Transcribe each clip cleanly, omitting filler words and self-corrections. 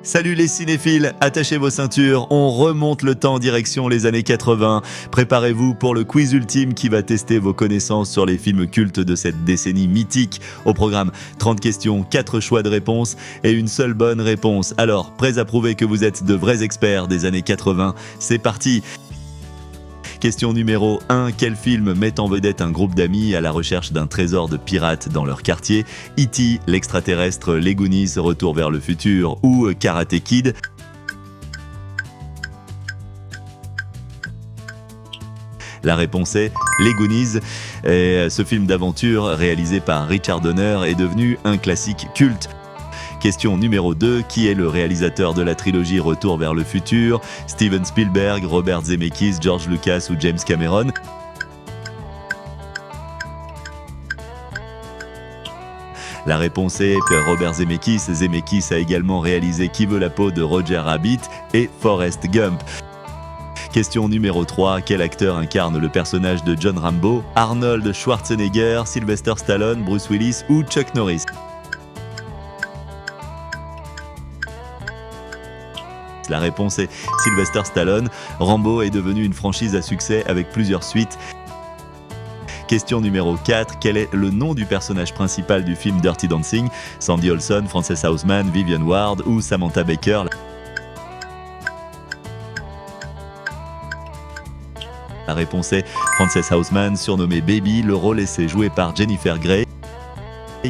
Salut les cinéphiles, attachez vos ceintures, on remonte le temps direction les années 80. Préparez-vous pour le quiz ultime qui va tester vos connaissances sur les films cultes de cette décennie mythique. Au programme, 30 questions, 4 choix de réponses et une seule bonne réponse. Alors, prêts à prouver que vous êtes de vrais experts des années 80 ? C'est parti! Question numéro 1. Quel film met en vedette un groupe d'amis à la recherche d'un trésor de pirates dans leur quartier ? E.T., l'extraterrestre, Les Goonies, Retour vers le futur ou Karate Kid ? La réponse est Les Goonies. Et ce film d'aventure réalisé par Richard Donner est devenu un classique culte. Question numéro 2, qui est le réalisateur de la trilogie Retour vers le futur ? Steven Spielberg, Robert Zemeckis, George Lucas ou James Cameron ? La réponse est Robert Zemeckis. Zemeckis a également réalisé Qui veut la peau de Roger Rabbit et Forrest Gump. Question numéro 3, quel acteur incarne le personnage de John Rambo ? Arnold Schwarzenegger, Sylvester Stallone, Bruce Willis ou Chuck Norris ? La réponse est Sylvester Stallone. Rambo est devenu une franchise à succès avec plusieurs suites. Question numéro 4. Quel est le nom du personnage principal du film Dirty Dancing ? Sandy Olson, Frances Houseman, Vivian Ward ou Samantha Baker ? La réponse est Frances Houseman, surnommée Baby. Le rôle est joué par Jennifer Grey.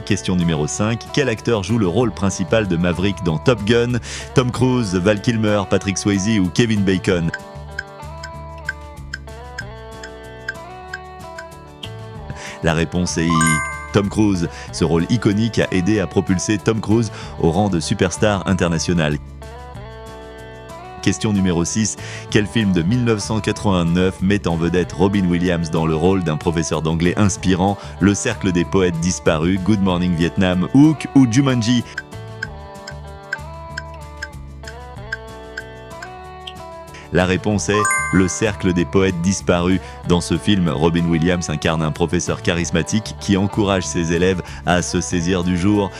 Question numéro 5. Quel acteur joue le rôle principal de Maverick dans Top Gun ? Tom Cruise, Val Kilmer, Patrick Swayze ou Kevin Bacon ? La réponse est Tom Cruise. Ce rôle iconique a aidé à propulser Tom Cruise au rang de superstar international. Question numéro 6. Quel film de 1989 met en vedette Robin Williams dans le rôle d'un professeur d'anglais inspirant ? Le Cercle des poètes disparus, Good Morning Vietnam, Hook ou Jumanji ? La réponse est Le Cercle des poètes disparus. Dans ce film, Robin Williams incarne un professeur charismatique qui encourage ses élèves à se saisir du jour.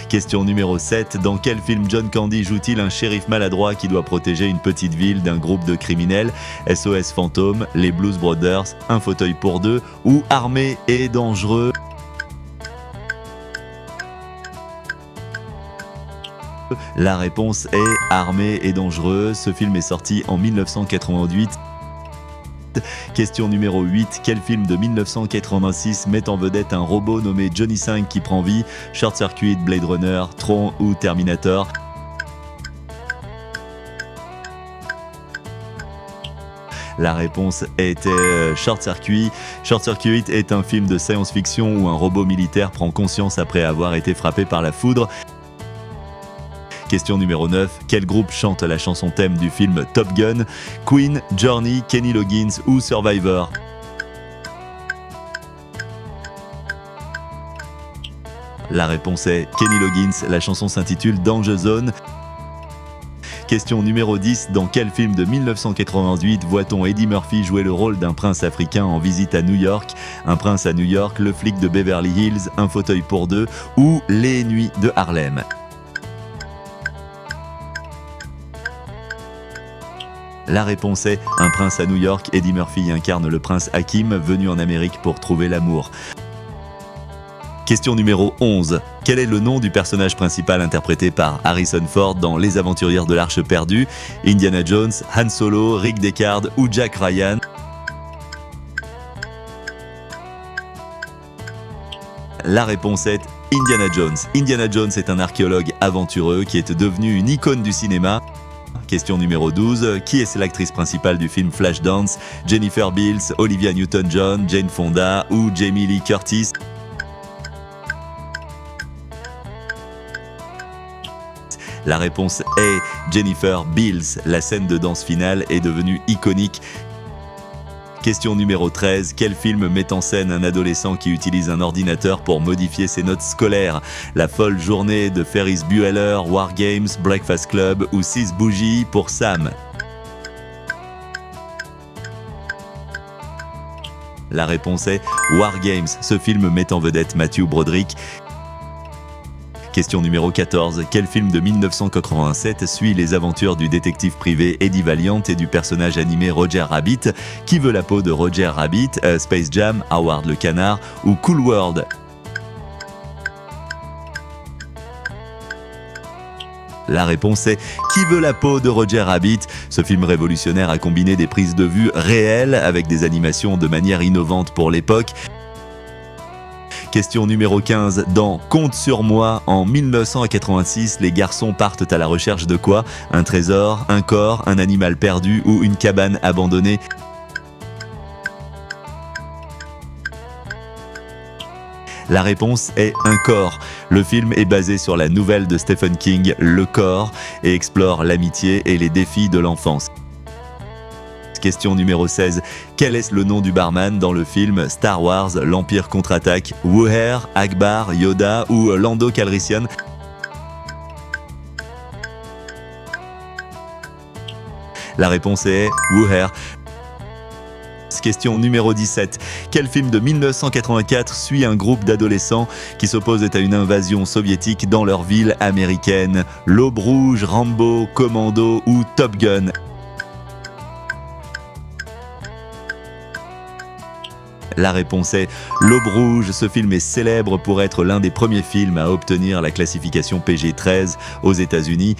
Question numéro 7. Dans quel film John Candy joue-t-il un shérif maladroit qui doit protéger une petite ville d'un groupe de criminels ? SOS Fantôme, Les Blues Brothers, Un fauteuil pour deux ou Armé et dangereux ? La réponse est Armé et dangereux. Ce film est sorti en 1988. Question numéro 8. Quel film de 1986 met en vedette un robot nommé Johnny 5 qui prend vie ? Short Circuit, Blade Runner, Tron ou Terminator ? La réponse était Short Circuit. Short Circuit est un film de science-fiction où un robot militaire prend conscience après avoir été frappé par la foudre. Question numéro 9. Quel groupe chante la chanson thème du film Top Gun ? Queen, Journey, Kenny Loggins ou Survivor ? La réponse est Kenny Loggins. La chanson s'intitule Danger Zone. Question numéro 10. Dans quel film de 1988 voit-on Eddie Murphy jouer le rôle d'un prince africain en visite à New York ? Un prince à New York, Le flic de Beverly Hills, Un fauteuil pour deux ou Les nuits de Harlem ? La réponse est Un prince à New York. Eddie Murphy incarne le prince Hakim, venu en Amérique pour trouver l'amour. Question numéro 11. Quel est le nom du personnage principal interprété par Harrison Ford dans Les Aventurières de l'Arche perdue ? Indiana Jones, Han Solo, Rick Deckard ou Jack Ryan ? La réponse est Indiana Jones. Indiana Jones est un archéologue aventureux qui est devenu une icône du cinéma. Question numéro 12. Qui est l'actrice principale du film Flashdance ? Jennifer Beals, Olivia Newton-John, Jane Fonda ou Jamie Lee Curtis ? La réponse est Jennifer Beals. La scène de danse finale est devenue iconique. Question numéro 13. Quel film met en scène un adolescent qui utilise un ordinateur pour modifier ses notes scolaires ? La folle journée de Ferris Bueller, War Games, Breakfast Club ou 6 bougies pour Sam ? La réponse est War Games. Ce film met en vedette Matthew Broderick. Question numéro 14. Quel film de 1987 suit les aventures du détective privé Eddie Valiant et du personnage animé Roger Rabbit? Qui veut la peau de Roger Rabbit? Space Jam, Howard le Canard ou Cool World? La réponse est Qui veut la peau de Roger Rabbit? Ce film révolutionnaire a combiné des prises de vue réelles avec des animations de manière innovante pour l'époque. Question numéro 15. Dans Compte sur moi, en 1986, les garçons partent à la recherche de quoi? Un trésor, un corps, un animal perdu ou une cabane abandonnée? La réponse est un corps. Le film est basé sur la nouvelle de Stephen King, Le corps, et explore l'amitié et les défis de l'enfance. Question numéro 16. Quel est le nom du barman dans le film Star Wars, l'Empire contre-attaque? Wuher, Akbar, Yoda ou Lando Calrissian? La réponse est Wuher. Question numéro 17. Quel film de 1984 suit un groupe d'adolescents qui s'opposent à une invasion soviétique dans leur ville américaine? L'Aube rouge, Rambo, Commando ou Top Gun? La réponse est L'Aube rouge. Ce film est célèbre pour être l'un des premiers films à obtenir la classification PG-13 aux États-Unis.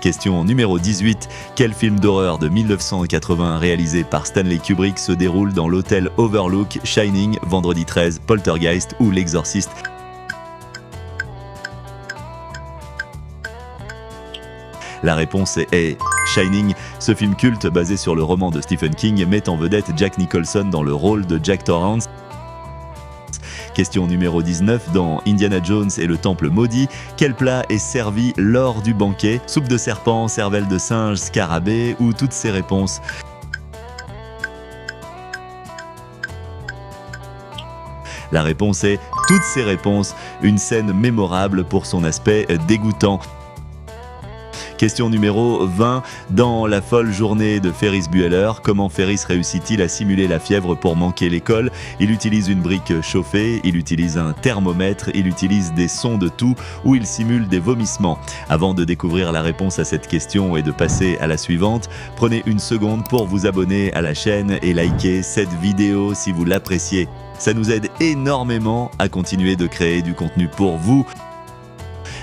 Question numéro 18. Quel film d'horreur de 1980 réalisé par Stanley Kubrick se déroule dans l'hôtel Overlook, Shining, Vendredi 13, Poltergeist ou L'Exorciste? La réponse est Shining. Ce film culte basé sur le roman de Stephen King met en vedette Jack Nicholson dans le rôle de Jack Torrance. Question numéro 19. Dans Indiana Jones et le Temple maudit, quel plat est servi lors du banquet? Soupe de serpent, cervelle de singe, scarabée ou toutes ces réponses? La réponse est toutes ces réponses. Une scène mémorable pour son aspect dégoûtant. Question numéro 20. Dans La folle journée de Ferris Bueller, comment Ferris réussit-il à simuler la fièvre pour manquer l'école? Il utilise une brique chauffée, il utilise un thermomètre, il utilise des sons de toux ou il simule des vomissements. Avant de découvrir la réponse à cette question et de passer à la suivante, prenez une seconde pour vous abonner à la chaîne et liker cette vidéo si vous l'appréciez. Ça nous aide énormément à continuer de créer du contenu pour vous.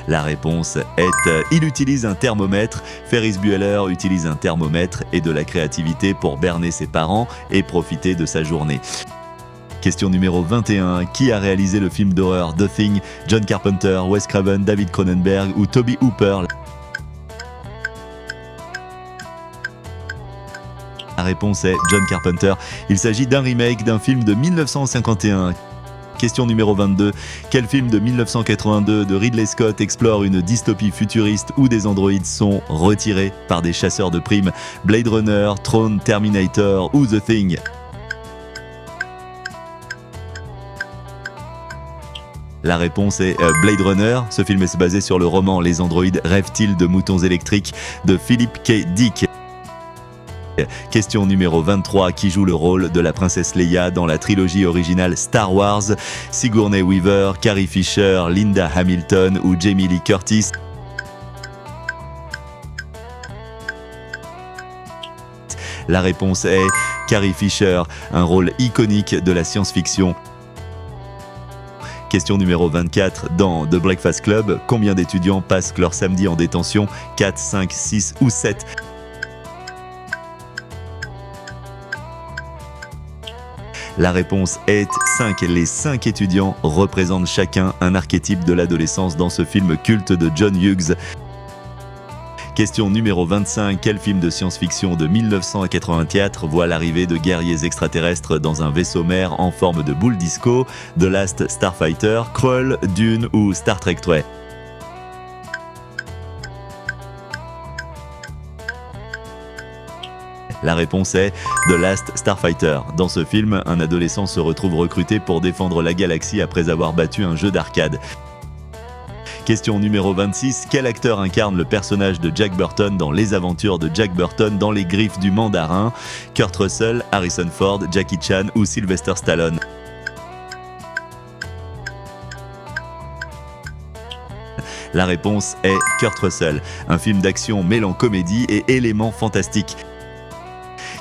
La réponse est il utilise un thermomètre. Ferris Bueller utilise un thermomètre et de la créativité pour berner ses parents et profiter de sa journée. Question numéro 21. Qui a réalisé le film d'horreur The Thing? John Carpenter, Wes Craven, David Cronenberg ou Toby Hooper? La réponse est John Carpenter. Il s'agit d'un remake d'un film de 1951. Question numéro 22. Quel film de 1982 de Ridley Scott explore une dystopie futuriste où des androïdes sont retirés par des chasseurs de primes? Blade Runner, Tron, Terminator ou The Thing? La réponse est Blade Runner. Ce film est basé sur le roman Les androïdes rêvent-ils de moutons électriques de Philip K. Dick. Question numéro 23. Qui joue le rôle de la princesse Leia dans la trilogie originale Star Wars? Sigourney Weaver, Carrie Fisher, Linda Hamilton ou Jamie Lee Curtis? La réponse est Carrie Fisher, un rôle iconique de la science-fiction. Question numéro 24. Dans The Breakfast Club, combien d'étudiants passent leur samedi en détention? 4, 5, 6 ou 7? La réponse est 5. Les 5 étudiants représentent chacun un archétype de l'adolescence dans ce film culte de John Hughes. Question numéro 25. Quel film de science-fiction de 1984 voit l'arrivée de guerriers extraterrestres dans un vaisseau mère en forme de boule disco? The Last Starfighter, Krull, Dune ou Star Trek 3? La réponse est The Last Starfighter. Dans ce film, un adolescent se retrouve recruté pour défendre la galaxie après avoir battu un jeu d'arcade. Question numéro 26. Quel acteur incarne le personnage de Jack Burton dans Les aventures de Jack Burton dans les griffes du mandarin? Kurt Russell, Harrison Ford, Jackie Chan ou Sylvester Stallone? La réponse est Kurt Russell, un film d'action mêlant comédie et éléments fantastiques.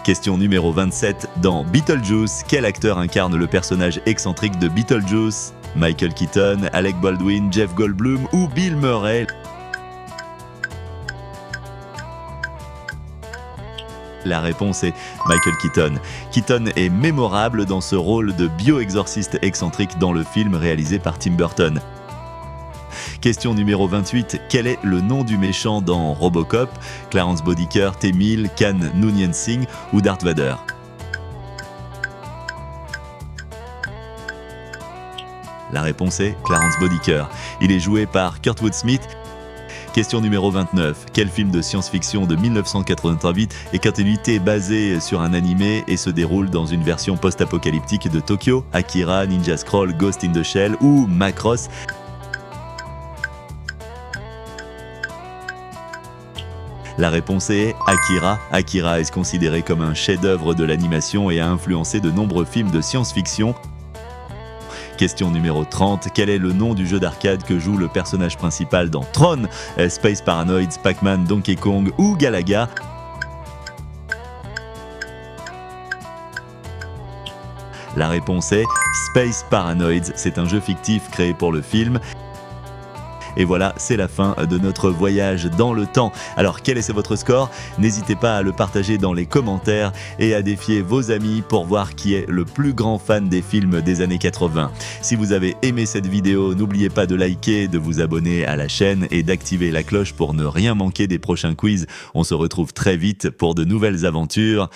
Question numéro 27. Dans Beetlejuice, quel acteur incarne le personnage excentrique de Beetlejuice? Michael Keaton, Alec Baldwin, Jeff Goldblum ou Bill Murray? La réponse est Michael Keaton. Keaton est mémorable dans ce rôle de bioexorciste excentrique dans le film réalisé par Tim Burton. Question numéro 28. Quel est le nom du méchant dans Robocop? Clarence Bodicker, T-1000, Khan Noonien Singh ou Darth Vader? La réponse est Clarence Bodicker. Il est joué par Kurtwood Smith. Question numéro 29. Quel film de science-fiction de 1988 est continuité basé sur un animé et se déroule dans une version post-apocalyptique de Tokyo? Akira, Ninja Scroll, Ghost in the Shell ou Macross? La réponse est Akira. Akira est considéré comme un chef-d'œuvre de l'animation et a influencé de nombreux films de science-fiction. Question numéro 30. Quel est le nom du jeu d'arcade que joue le personnage principal dans Tron? Space Paranoids, Pac-Man, Donkey Kong ou Galaga? La réponse est Space Paranoids. C'est un jeu fictif créé pour le film. Et voilà, c'est la fin de notre voyage dans le temps. Alors, quel est votre score? N'hésitez pas à le partager dans les commentaires et à défier vos amis pour voir qui est le plus grand fan des films des années 80. Si vous avez aimé cette vidéo, n'oubliez pas de liker, de vous abonner à la chaîne et d'activer la cloche pour ne rien manquer des prochains quiz. On se retrouve très vite pour de nouvelles aventures.